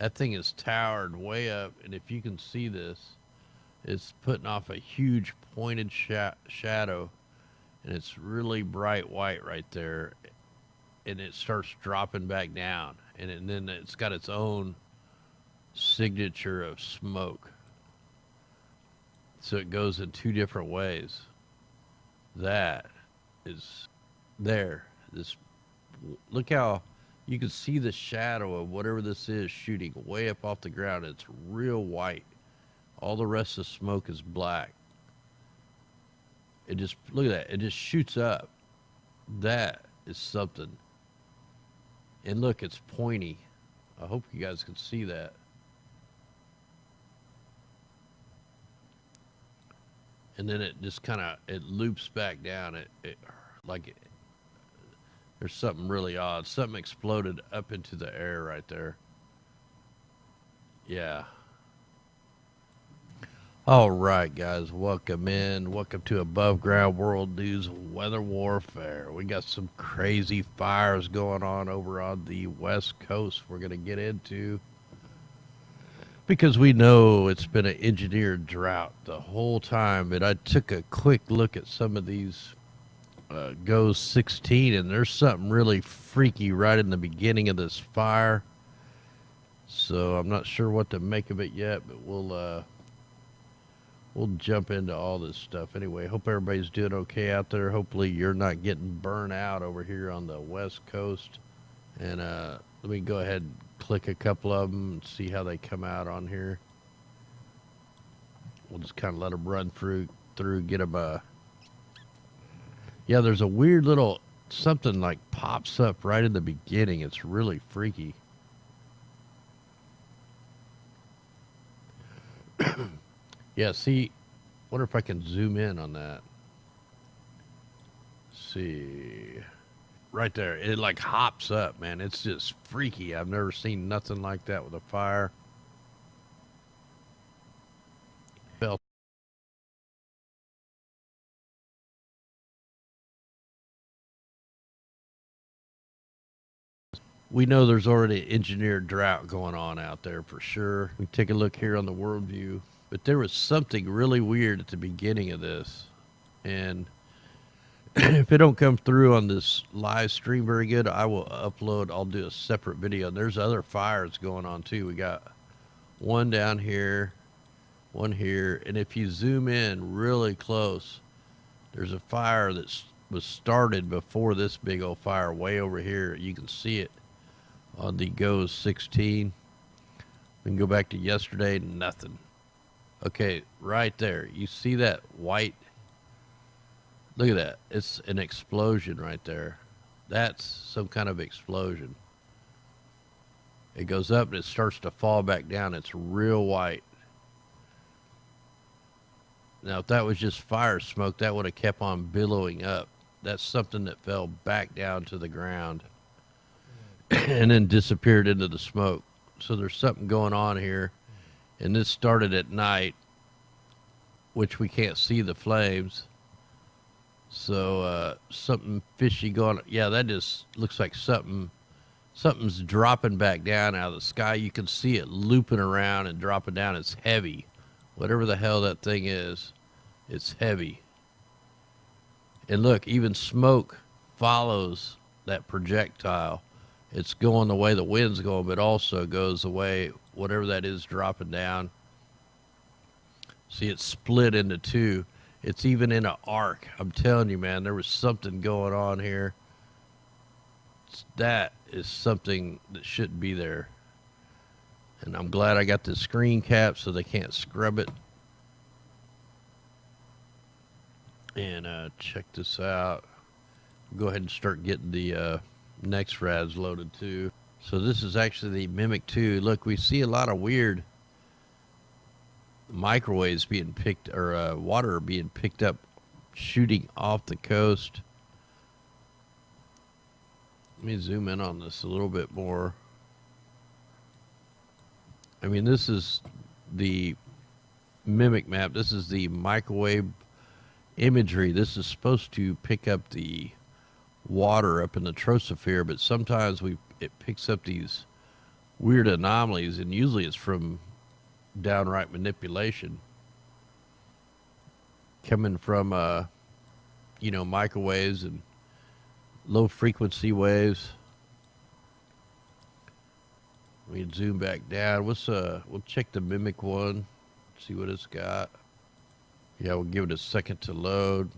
That thing is towered way up, and if you can see this, it's putting off a huge pointed shadow, and it's really bright white right there, and it starts dropping back down, and then it's got its own signature of smoke. So it goes in two different ways. That is there. This look how you can see the shadow of whatever this is shooting way up off the ground. It's real white. All the rest of the smoke is black. It just look at that. It just shoots up. That is something. And look, it's pointy. I hope you guys can see that. And then it just kind of it loops back down. It like it, there's something really odd. Something exploded up into the air right there. Yeah. All right, guys, welcome in. Welcome to Above Ground World News Weather Warfare. We got some crazy fires going on over on the West Coast we're going to get into because we know it's been an engineered drought the whole time. But I took a quick look at some of these GOES 16, and there's something really freaky right in the beginning of this fire. So I'm not sure what to make of it yet, but we'll jump into all this stuff anyway. Hope everybody's doing okay out there. Hopefully you're not getting burnt out over here on the West Coast. And let me go ahead and click a couple of them and see how they come out on here. We'll just kind of let them run through, get them. Yeah, there's a weird little something like pops up right in the beginning. It's really freaky. Yeah, see, wonder if I can zoom in on that. See, right there, it like hops up, man. It's just freaky. I've never seen nothing like that with a fire. Well, we know there's already engineered drought going on out there for sure. We take a look here on the world view, but there was something really weird at the beginning of this, and if it don't come through on this live stream very good, I will upload. I'll do a separate video. And there's other fires going on too. We got one down here, one here, and if you zoom in really close, there's a fire that was started before this big old fire way over here. You can see it on the GOES 16. We can go back to yesterday, nothing. Okay, right there. You see that white? Look at that. It's an explosion right there. That's some kind of explosion. It goes up and it starts to fall back down. It's real white. Now, if that was just fire smoke, that would have kept on billowing up. That's something that fell back down to the ground and then disappeared into the smoke. So there's something going on here. And this started at night, which we can't see the flames. So something fishy going on. Yeah, that just looks like something's dropping back down out of the sky. You can see it looping around and dropping down. It's heavy. Whatever the hell that thing is, it's heavy. And look, even smoke follows that projectile. It's going the way the wind's going, but also goes the way whatever that is dropping down. See, it's split into two. It's even in an arc. I'm telling you, man, there was something going on here. That is something that shouldn't be there. And I'm glad I got the screen cap so they can't scrub it. And check this out. Go ahead and start getting the next rads loaded too. So this is actually the Mimic 2. Look, we see a lot of weird microwaves being picked, or water being picked up, shooting off the coast. Let me zoom in on this a little bit more. I mean, this is the Mimic map. This is the microwave imagery. This is supposed to pick up the water up in the troposphere, but sometimes it picks up these weird anomalies, and usually it's from downright manipulation coming from microwaves and low frequency waves. We can zoom back down. We'll check the Mimic one, see what it's got. Yeah, we'll give it a second to load.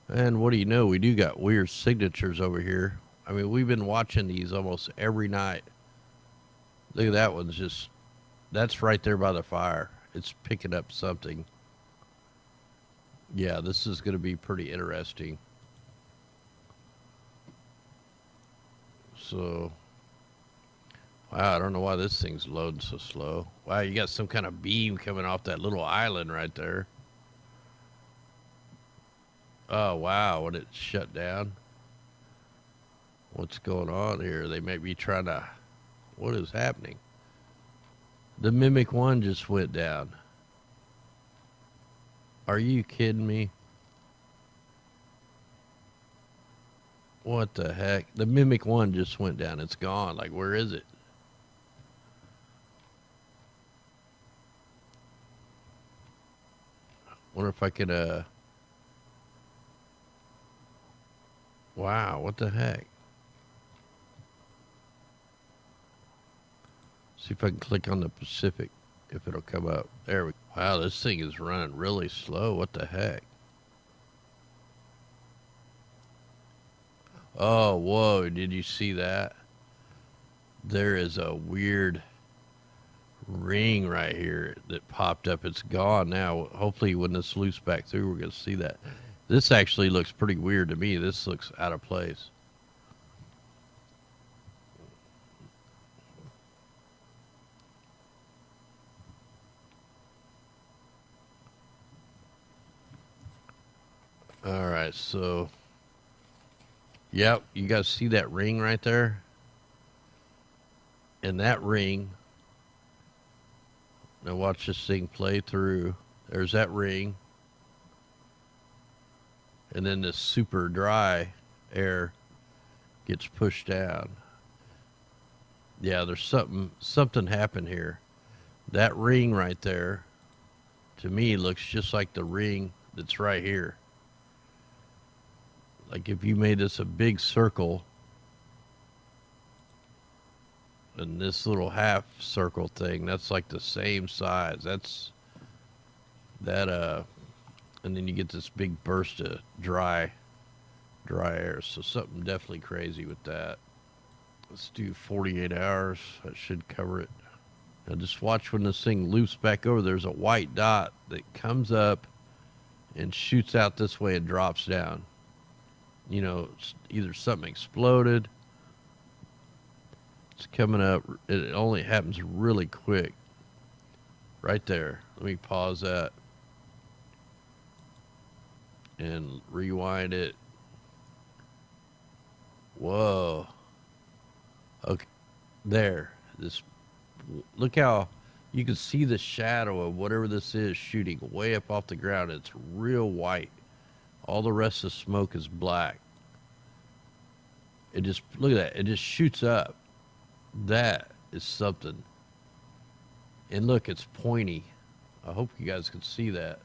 And what do you know? We do got weird signatures over here. I mean, we've been watching these almost every night. Look at that one's that's right there by the fire. It's picking up something. Yeah, this is going to be pretty interesting. So, wow, I don't know why this thing's loading so slow. Wow, you got some kind of beam coming off that little island right there. Oh, wow, when it shut down. What's going on here? They may be trying to... What is happening? The Mimic 1 just went down. Are you kidding me? What the heck? The Mimic 1 just went down. It's gone. Like, where is it? Wonder if I could, Wow, what the heck? See if I can click on the Pacific, if it'll come up. There we go. Wow, this thing is running really slow. What the heck? Oh, whoa, did you see that? There is a weird ring right here that popped up. It's gone now. Hopefully when this loops back through, we're going to see that. This actually looks pretty weird to me. This looks out of place. All right, so, yep, you guys see that ring right there? And that ring, now watch this thing play through. There's that ring. And then this super dry air gets pushed down. Yeah, there's something happened here. That ring right there, to me, looks just like the ring that's right here. Like if you made this a big circle, and this little half circle thing, that's like the same size. And then you get this big burst of dry air. So something definitely crazy with that. Let's do 48 hours. That should cover it. Now just watch when this thing loops back over. There's a white dot that comes up and shoots out this way and drops down. You know, either something exploded. It's coming up. It only happens really quick. Right there. Let me pause that. And rewind it. Whoa. Okay. There. Look how you can see the shadow of whatever this is shooting way up off the ground. It's real white. All the rest of the smoke is black. It just, look at that. It just shoots up. That is something. And look, it's pointy. I hope you guys can see that.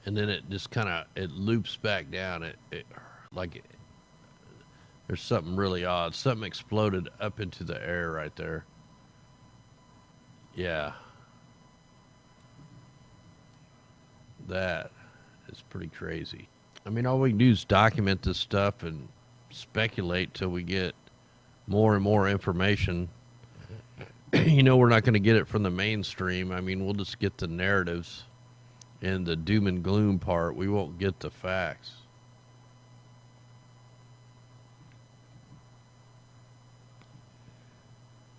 And then it just it loops back down. There's something really odd. Something exploded up into the air right there. Yeah. That is pretty crazy. I mean, all we can do is document this stuff and speculate till we get more and more information. You know, we're not going to get it from the mainstream. I mean, we'll just get the narratives and the doom and gloom part. We won't get the facts.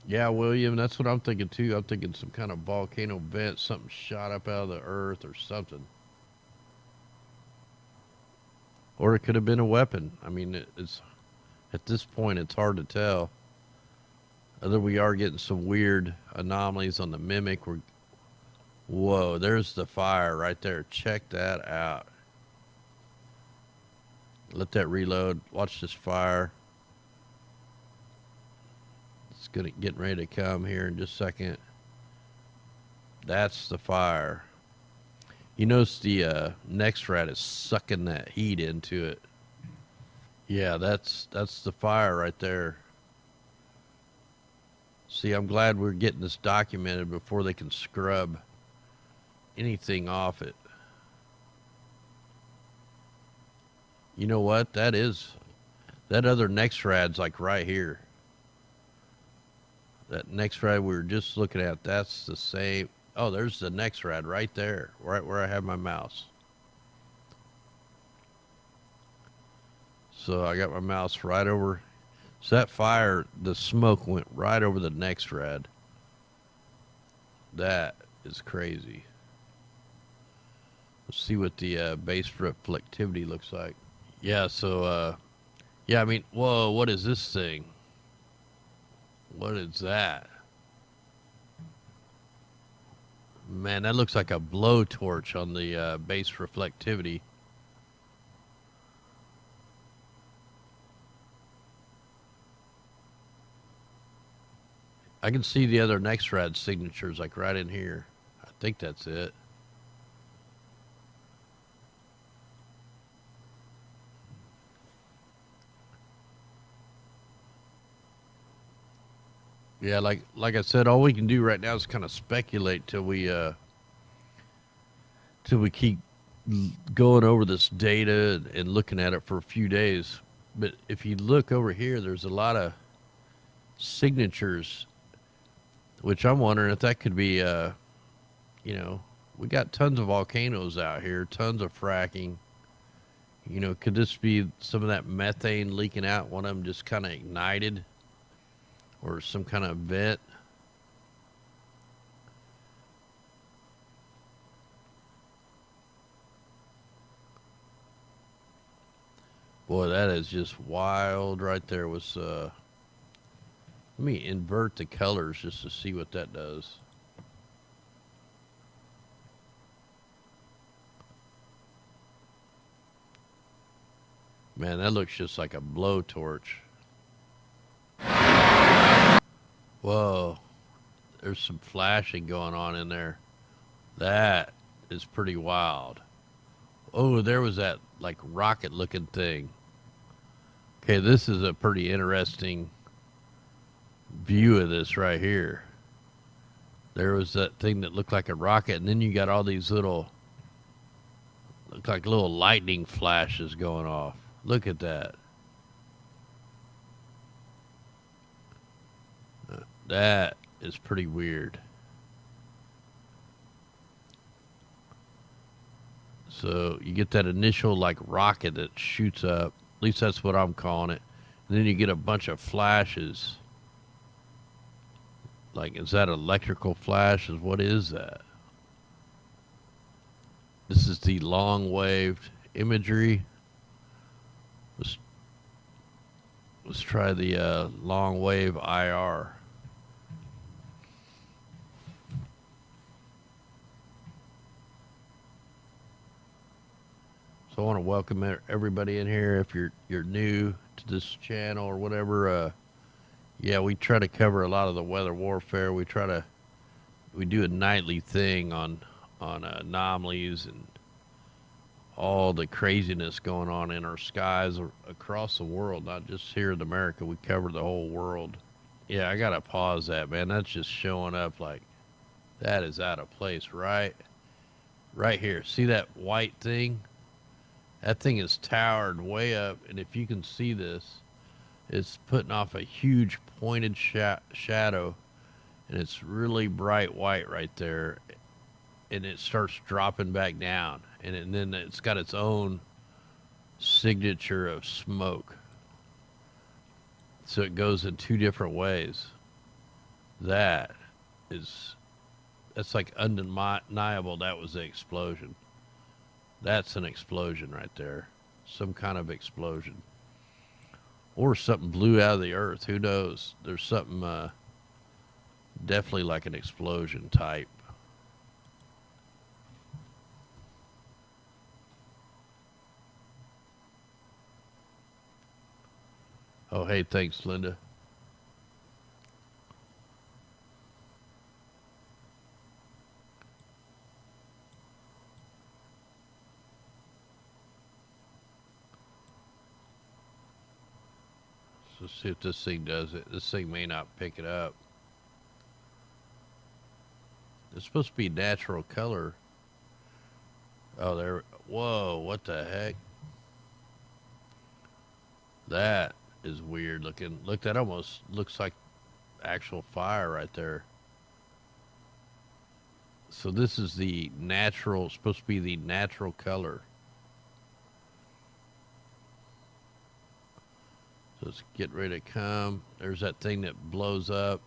Yeah, William, that's what I'm thinking too. I'm thinking some kind of volcano vent, something shot up out of the earth or something. Or it could have been a weapon. I mean, it's at this point, it's hard to tell. Although we are getting some weird anomalies on the Mimic. Whoa, there's the fire right there. Check that out. Let that reload. Watch this fire. It's getting ready to come here in just a second. That's the fire. You notice the next rat is sucking that heat into it. Yeah, that's the fire right there. See, I'm glad we're getting this documented before they can scrub anything off it. You know what? That other Nextrad's like right here. That Nextrad we were just looking at, that's the same. Oh, there's the Nextrad right there, right where I have my mouse. So I got my mouse right over. So that fire, the smoke went right over the Nextrad. That is crazy. Let's see what the base reflectivity looks like. Yeah, so, yeah, I mean, whoa, what is this thing? What is that? Man, that looks like a blowtorch on the base reflectivity. I can see the other Nextrad signatures like right in here. I think that's it. Yeah, like I said, all we can do right now is kind of speculate till we keep going over this data and looking at it for a few days. But if you look over here, there's a lot of signatures, which I'm wondering if that could be, you know, we got tons of volcanoes out here, tons of fracking. You know, could this be some of that methane leaking out? One of them just kind of ignited, or some kind of vent. Boy, that is just wild right there. Let me invert the colors just to see what that does. Man, that looks just like a blowtorch. Whoa, there's some flashing going on in there. That is pretty wild. Oh, there was that like rocket looking thing. Okay, this is a pretty interesting view of this right here. There was that thing that looked like a rocket, and then you got all these look like little lightning flashes going off. Look at that. That is pretty weird. So you get that initial like rocket that shoots up. At least that's what I'm calling it. And then you get a bunch of flashes. Like, is that electrical flashes? What is that? This is the long wave imagery. Let's try the long wave IR. So I want to welcome everybody in here. If you're new to this channel or whatever, yeah, we try to cover a lot of the weather warfare. We do a nightly thing on anomalies and all the craziness going on in our skies across the world, not just here in America. We cover the whole world. Yeah, I gotta pause that, man. That's just showing up like that is out of place, right here. See that white thing? That thing is towered way up, and if you can see this, it's putting off a huge pointed shadow, and it's really bright white right there, and it starts dropping back down, and then it's got its own signature of smoke. So it goes in two different ways. That's like undeniable. That was the explosion. That's an explosion right there. Some kind of explosion. Or something blew out of the earth. Who knows? There's something definitely like an explosion type. Oh, hey, thanks, Linda. So see if this thing does it. This thing may not pick it up. It's supposed to be natural color. Oh, there. Whoa, what the heck? That is weird looking. Look, that almost looks like actual fire right there. So this is the natural, supposed to be the natural color. So it's getting ready to come. There's that thing that blows up.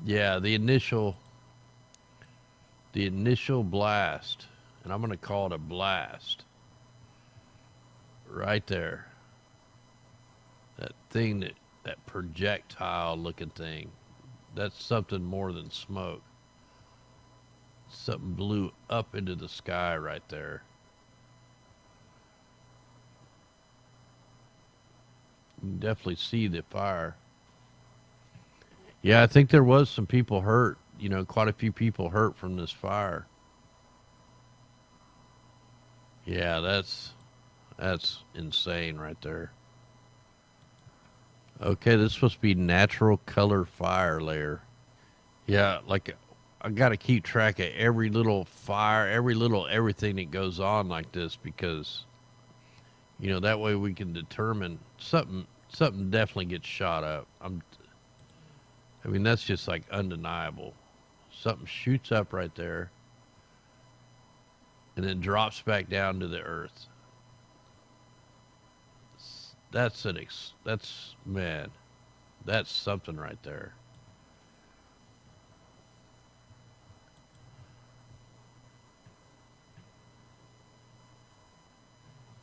Yeah, the initial blast, and I'm going to call it a blast. Right there. That thing that projectile looking thing. That's something more than smoke. Something blew up into the sky right there. You can definitely see the fire. Yeah, I think there was some people hurt. Quite a few people hurt from this fire. Yeah, that's insane right there. Okay, this is supposed to be natural color fire layer. Yeah, like I got to keep track of every little fire, every little everything that goes on like this because that way we can determine something definitely gets shot up. I mean that's just like undeniable. Something shoots up right there and then drops back down to the earth. That's man, that's something right there.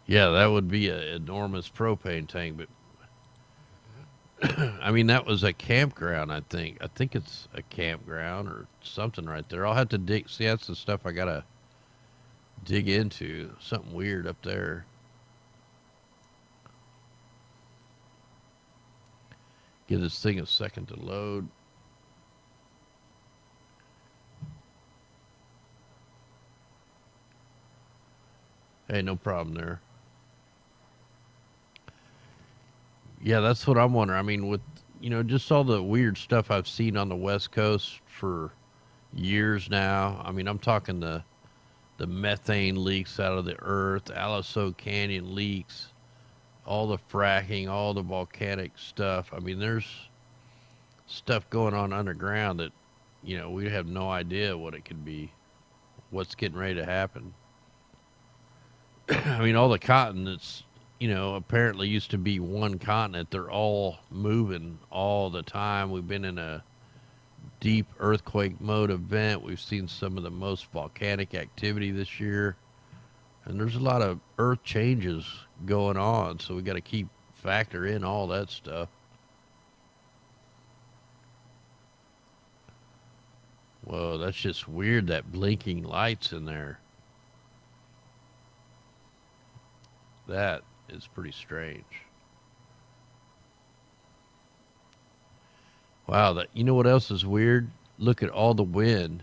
Yeah, that would be an enormous propane tank, but I mean that was a campground. I think it's a campground or something right there. I'll have to dig. See, that's the stuff I gotta dig into. Something weird up there. Give this thing a second to load. Hey, no problem there. Yeah, that's what I'm wondering. I mean, with just all the weird stuff I've seen on the West Coast for years now. I mean, I'm talking the methane leaks out of the earth, Aliso Canyon leaks, all the fracking, all the volcanic stuff. I mean, there's stuff going on underground that we have no idea what it could be, what's getting ready to happen. I mean, all the continents, apparently used to be one continent. They're all moving all the time. We've been in a deep earthquake mode event. We've seen some of the most volcanic activity this year. And there's a lot of earth changes going on. So we got to keep factor in all that stuff. Whoa, that's just weird, that blinking lights in there. That is pretty strange. Wow, that what else is weird? Look at all the wind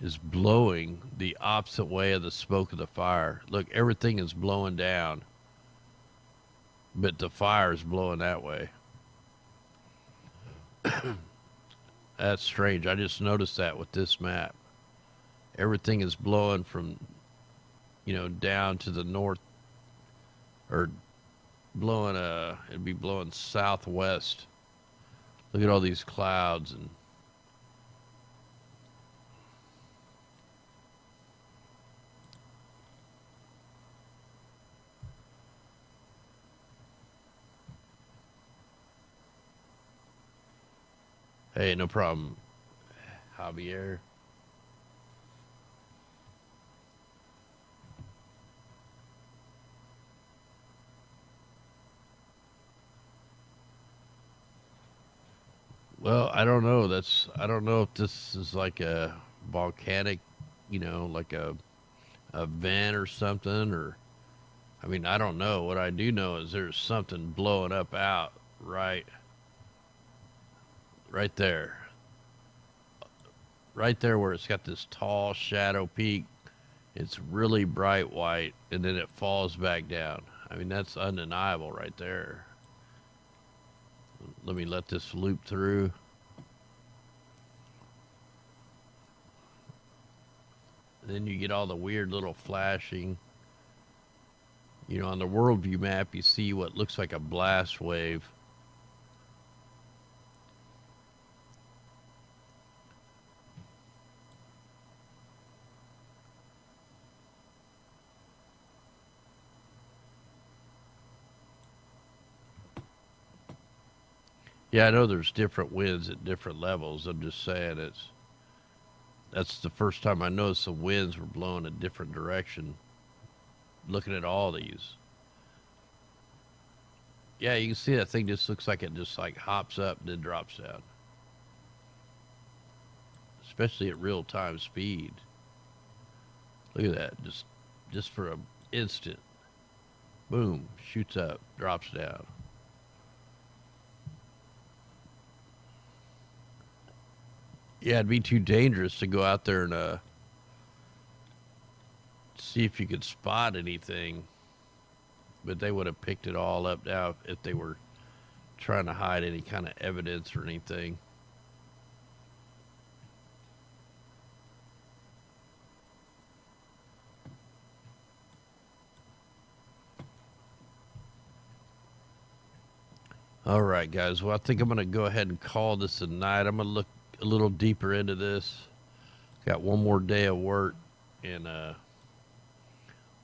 is blowing the opposite way of the smoke of the fire. Look, everything is blowing down, but the fire is blowing that way. That's strange. I just noticed that with this map. Everything is blowing from, down to the north or blowing it'd be blowing southwest. Look at all these clouds and hey, no problem, Javier. Well, I don't know. I don't know if this is like a volcanic, like a vent or something, or I mean, I don't know. What I do know is there's something blowing up out right there. Right there where it's got this tall shadow peak. It's really bright white, and then it falls back down. I mean, that's undeniable right there. Let me let this loop through. And then you get all the weird little flashing. You know, on the worldview map, you see what looks like a blast wave. Yeah, I know there's different winds at different levels. I'm just saying that's the first time I noticed the winds were blowing a different direction. Looking at all these. Yeah, you can see that thing just looks like it just like hops up and then drops down. Especially at real time speed. Look at that. Just for an instant. Boom. Shoots up, drops down. Yeah, it'd be too dangerous to go out there and see if you could spot anything. But they would have picked it all up now if they were trying to hide any kind of evidence or anything. All right, guys. Well, I think I'm going to go ahead and call this a night. I'm going to look a little deeper into this. Got one more day of work, and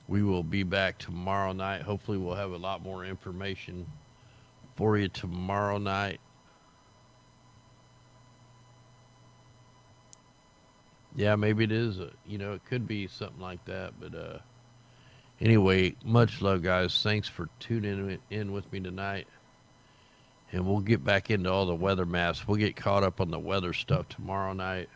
we will be back tomorrow night. Hopefully, we'll have a lot more information for you tomorrow night. Yeah, maybe it is. It could be something like that. But anyway, much love, guys. Thanks for tuning in with me tonight. And we'll get back into all the weather maps. We'll get caught up on the weather stuff tomorrow night.